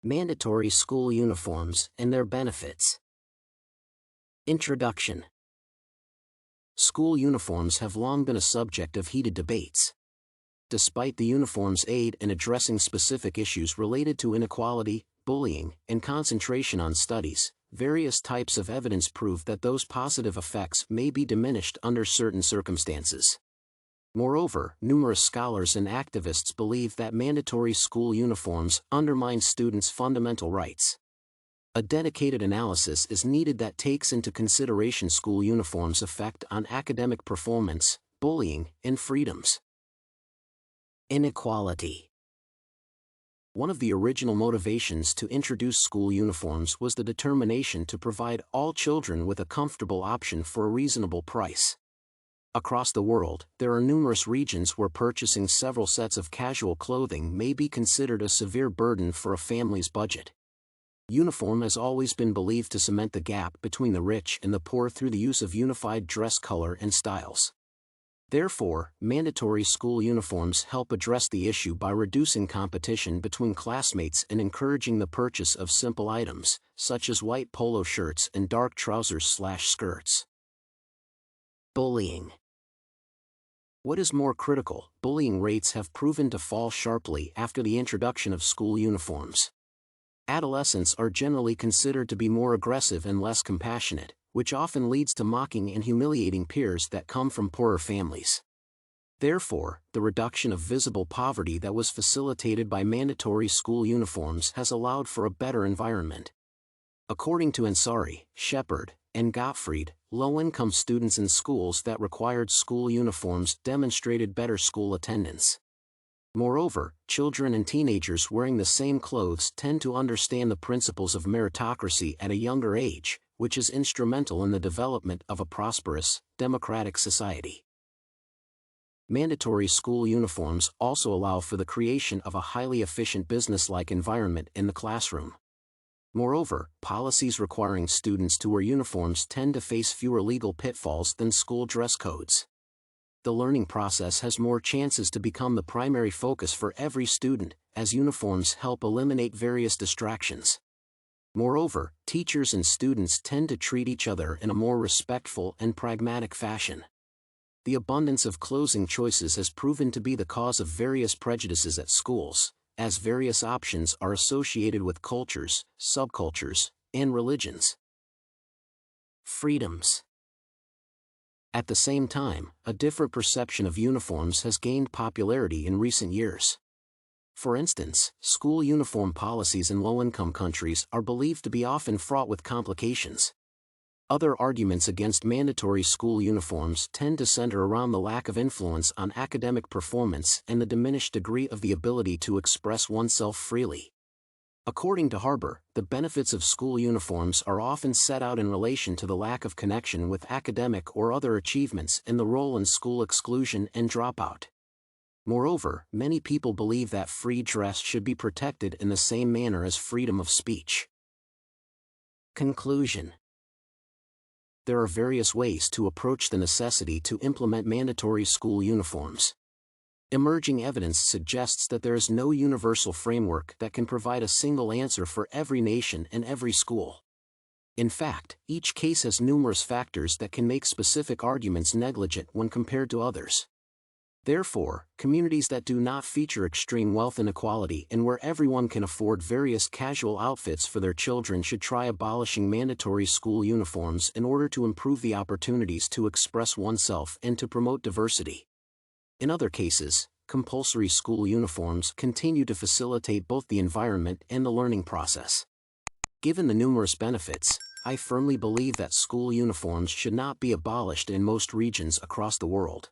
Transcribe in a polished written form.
Mandatory school uniforms and their benefits. Introduction. School uniforms have long been a subject of heated debates. Despite the uniform's aid in addressing specific issues related to inequality, bullying, and concentration on studies, various types of evidence prove that those positive effects may be diminished under certain circumstances. Moreover, numerous scholars and activists believe that mandatory school uniforms undermine students' fundamental rights. A dedicated analysis is needed that takes into consideration school uniforms' effect on academic performance, bullying, and freedoms. Inequality. One of the original motivations to introduce school uniforms was the determination to provide all children with a comfortable option for a reasonable price. Across the world, there are numerous regions where purchasing several sets of casual clothing may be considered a severe burden for a family's budget. Uniform has always been believed to cement the gap between the rich and the poor through the use of unified dress color and styles. Therefore, mandatory school uniforms help address the issue by reducing competition between classmates and encouraging the purchase of simple items, such as white polo shirts and dark trousers/skirts. Bullying. What is more critical, bullying rates have proven to fall sharply after the introduction of school uniforms. Adolescents are generally considered to be more aggressive and less compassionate, which often leads to mocking and humiliating peers that come from poorer families. Therefore, the reduction of visible poverty that was facilitated by mandatory school uniforms has allowed for a better environment. According to Ansari, Shepard, and Gottfried, low-income students in schools that required school uniforms demonstrated better school attendance. Moreover, children and teenagers wearing the same clothes tend to understand the principles of meritocracy at a younger age, which is instrumental in the development of a prosperous, democratic society. Mandatory school uniforms also allow for the creation of a highly efficient business-like environment in the classroom. Moreover, policies requiring students to wear uniforms tend to face fewer legal pitfalls than school dress codes. The learning process has more chances to become the primary focus for every student, as uniforms help eliminate various distractions. Moreover, teachers and students tend to treat each other in a more respectful and pragmatic fashion. The abundance of clothing choices has proven to be the cause of various prejudices at schools, as various options are associated with cultures, subcultures, and religions. Freedoms. At the same time, a different perception of uniforms has gained popularity in recent years. For instance, school uniform policies in low-income countries are believed to be often fraught with complications. Other arguments against mandatory school uniforms tend to center around the lack of influence on academic performance and the diminished degree of the ability to express oneself freely. According to Harber, the benefits of school uniforms are often set out in relation to the lack of connection with academic or other achievements and the role in school exclusion and dropout. Moreover, many people believe that free dress should be protected in the same manner as freedom of speech. Conclusion. There are various ways to approach the necessity to implement mandatory school uniforms. Emerging evidence suggests that there is no universal framework that can provide a single answer for every nation and every school. In fact, each case has numerous factors that can make specific arguments negligent when compared to others. Therefore, communities that do not feature extreme wealth inequality and where everyone can afford various casual outfits for their children should try abolishing mandatory school uniforms in order to improve the opportunities to express oneself and to promote diversity. In other cases, compulsory school uniforms continue to facilitate both the environment and the learning process. Given the numerous benefits, I firmly believe that school uniforms should not be abolished in most regions across the world.